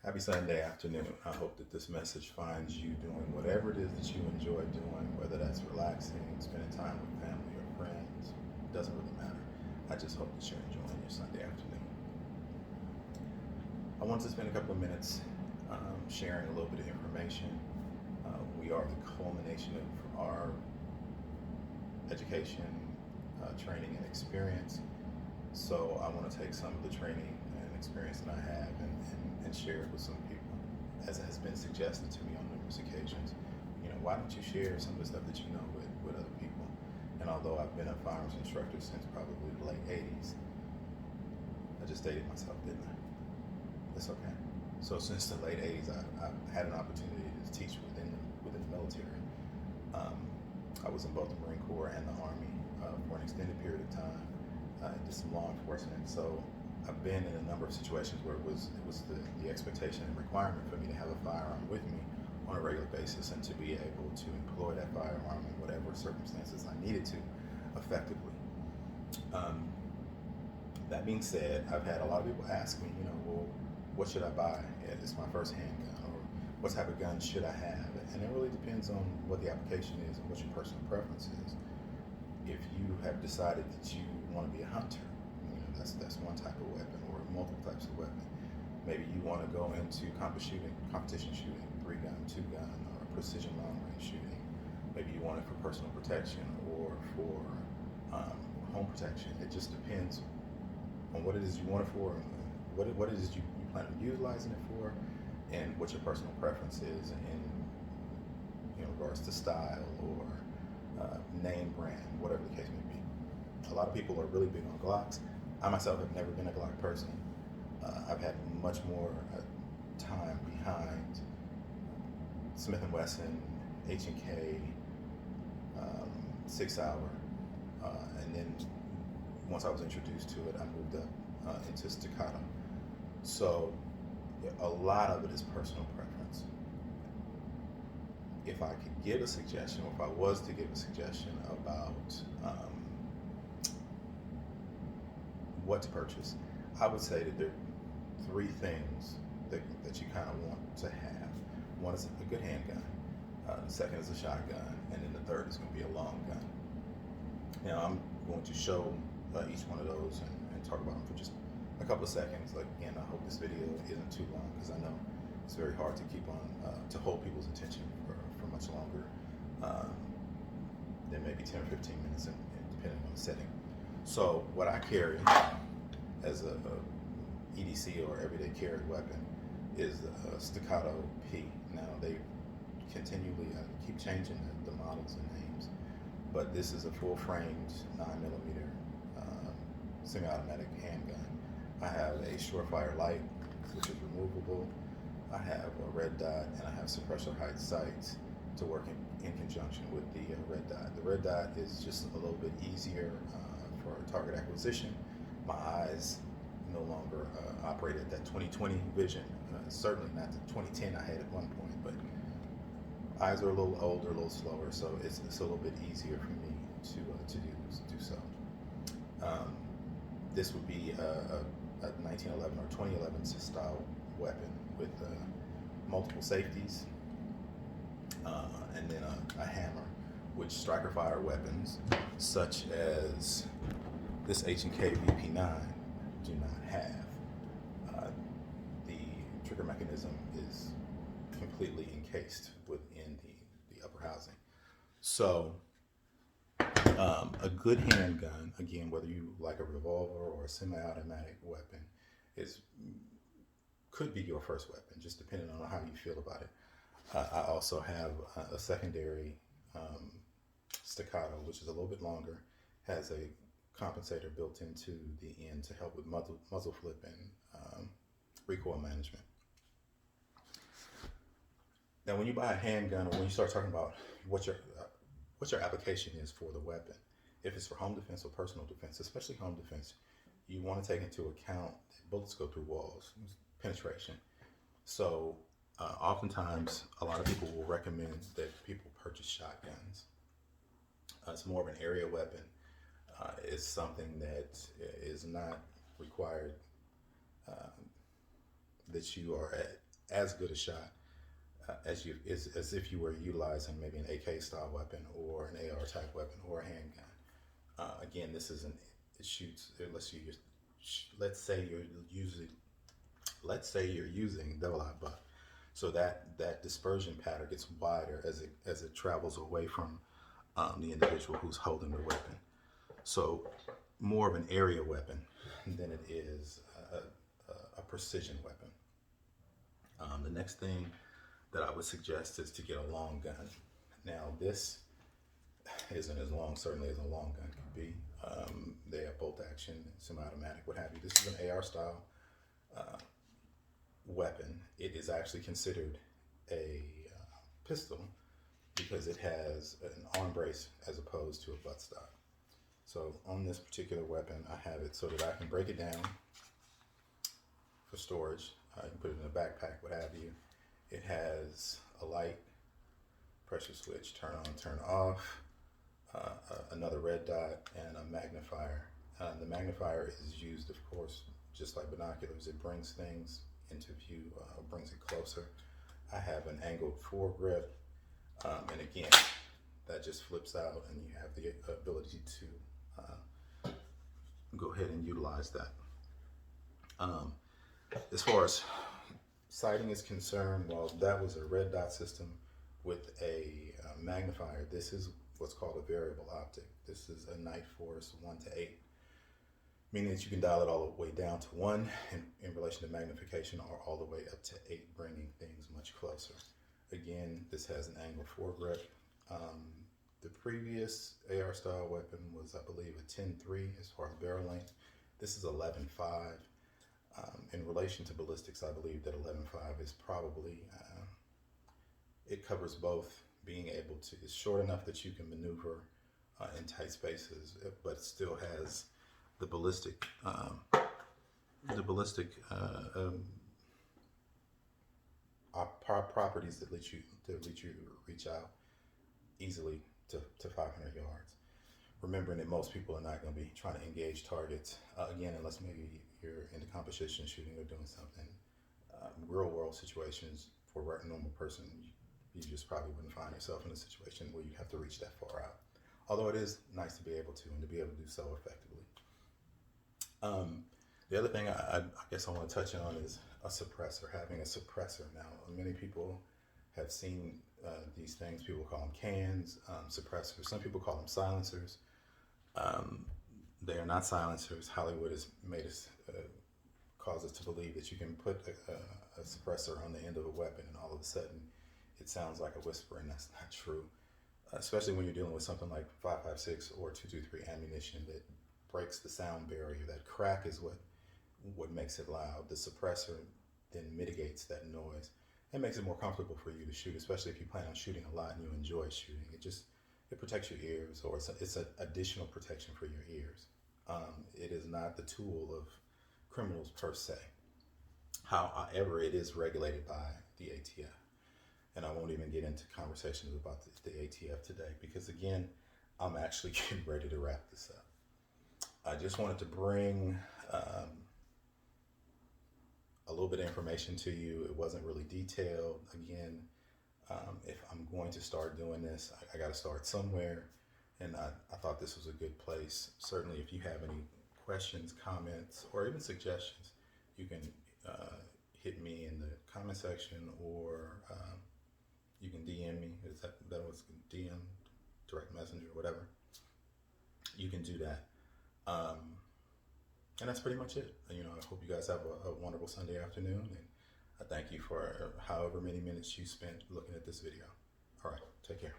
Happy Sunday afternoon. I hope that this message finds you doing whatever it is that you enjoy doing, whether that's relaxing, spending time with family or friends. It doesn't really matter. I just hope that you're enjoying your Sunday afternoon. I wanted to spend a couple of minutes sharing a little bit of information. We are the culmination of our education, training, and experience. So I want to take some of the training and experience that I have and share it with some people, as it has been suggested to me on numerous occasions. Why don't you share some of the stuff that you know with other people? And although I've been a firearms instructor since probably the late 80s, I just dated myself, didn't I? It's okay. So since the late 80s, I've had an opportunity to teach within the military. Um, I was in both the Marine Corps and the Army for an extended period of time. I did some law enforcement. So I've been in a number of situations where it was the expectation and requirement for me to have a firearm with me on a regular basis and to be able to employ that firearm in whatever circumstances I needed to effectively. Um, that being said, I've had a lot of people ask me, well, what should I buy? It's my first handgun, or what type of gun should I have? And it really depends on what the application is and what your personal preference is. If you have decided that you want to be a hunter, that's one type of weapon, or multiple types of weapon. Maybe you want to go into competition shooting, 3-gun, 2-gun, or precision long range shooting. Maybe you want it for personal protection or for home protection. It just depends on what it is you want it for, and what it is you plan on utilizing it for, and what your personal preference is in regards to style or name brand, whatever the case may be. A lot of people are really big on Glocks. I myself have never been a Glock person. I've had much more time behind Smith & Wesson, H&K, 6 Hour, and then once I was introduced to it, I moved up into Staccato. So a lot of it is personal preference. If I could give a suggestion, or if I was to give a suggestion about what to purchase, I would say that there are three things that you kind of want to have. One is a good handgun, the second is a shotgun, and then the third is going to be a long gun. Now I'm going to show each one of those and talk about them for just a couple of seconds. Like, again, I hope this video isn't too long, because I know it's very hard to keep on to hold people's attention for much longer than maybe 10 or 15 minutes, depending on the setting. So what I carry as a EDC, or everyday carry weapon, is the Staccato P. Now they continually keep changing the models and names, but this is a full-framed 9mm semi-automatic handgun. I have a Surefire Light, which is removable. I have a red dot, and I have suppressor height sights to work in conjunction with the red dot. The red dot is just a little bit easier for target acquisition. My eyes no longer operate at that 20/20 vision. Certainly not the 20/10 I had at one point, but eyes are a little older, a little slower, so it's a little bit easier for me to do so. This would be a 1911 or 2011 style weapon with multiple safeties, and then a hammer, which striker fire weapons such as this H&K VP9 do not have. The trigger mechanism is completely encased within the upper housing. So a good handgun, again, whether you like a revolver or a semi-automatic weapon, could be your first weapon, just depending on how you feel about it. I also have a secondary Staccato, which is a little bit longer, has a compensator built into the end to help with muzzle flip and recoil management. Now, when you buy a handgun, or when you start talking about what your application is for the weapon, if it's for home defense or personal defense, especially home defense, you want to take into account that bullets go through walls, penetration. So oftentimes, a lot of people will recommend that people purchase shotguns. It's more of an area weapon. It's something that is not required that you are at as good a shot as if you were utilizing maybe an AK style weapon or an AR type weapon or a handgun. Again, this isn't, it shoots, let's say you're using, double eye buck. So that dispersion pattern gets wider as it travels away from the individual who's holding the weapon. So more of an area weapon than it is a precision weapon. The next thing that I would suggest is to get a long gun. Now this isn't as long, certainly as a long gun could be. They have bolt action, semi-automatic, what have you. This is an AR style weapon. It is actually considered a pistol because it has an arm brace as opposed to a buttstock. So on this particular weapon, I have it so that I can break it down for storage. You can put it in a backpack, what have you. It has a light, pressure switch, turn on, turn off, another red dot, and a magnifier. The magnifier is used, of course, just like binoculars. It brings things into view, brings it closer. I have an angled foregrip, and again, that just flips out, and you have the ability to go ahead and utilize that. As far as sighting is concerned, well, that was a red dot system with a magnifier. This is what's called a variable optic. This is a night force 1 to 8, meaning that you can dial it all the way down to 1 in relation to magnification, or all the way up to 8, bringing things much closer. Again, this has an angled foregrip. The previous AR style weapon was, I believe, a 10.3 as far as barrel length. This is 11.5. In relation to ballistics, I believe that 11.5 is probably, it covers both, being able to, it's short enough that you can maneuver in tight spaces, but still has the ballistic properties that let you reach out easily to 500 yards. Remembering that most people are not going to be trying to engage targets, again, unless maybe you're into competition shooting or doing something. Real world situations, for a normal person, you just probably wouldn't find yourself in a situation where you have to reach that far out. Although it is nice to be able to, and to be able to do so effectively. The other thing I guess I want to touch on is a suppressor, having a suppressor. Now, many people have seen these things. People call them cans, suppressors. Some people call them silencers. They are not silencers. Hollywood has made us, cause us to believe that you can put a suppressor on the end of a weapon and all of a sudden it sounds like a whisper, and that's not true. Especially when you're dealing with something like 5.56 or 223 ammunition that breaks the sound barrier. That crack is what makes it loud. The suppressor then mitigates that noise and makes it more comfortable for you to shoot, especially if you plan on shooting a lot and you enjoy shooting. It protects your ears, or it's an additional protection for your ears. It is not the tool of criminals per se. However, it is regulated by the ATF. And I won't even get into conversations about the ATF today, because again, I'm actually getting ready to wrap this up. I just wanted to bring a little bit of information to you. It wasn't really detailed. Again, if I'm going to start doing this, I got to start somewhere. And I thought this was a good place. Certainly, if you have any questions, comments, or even suggestions, you can hit me in the comment section, or you can DM me. That was DM, direct messenger, whatever. You can do that. And that's pretty much it. I hope you guys have a wonderful Sunday afternoon, and I thank you for however many minutes you spent looking at this video. All right, take care.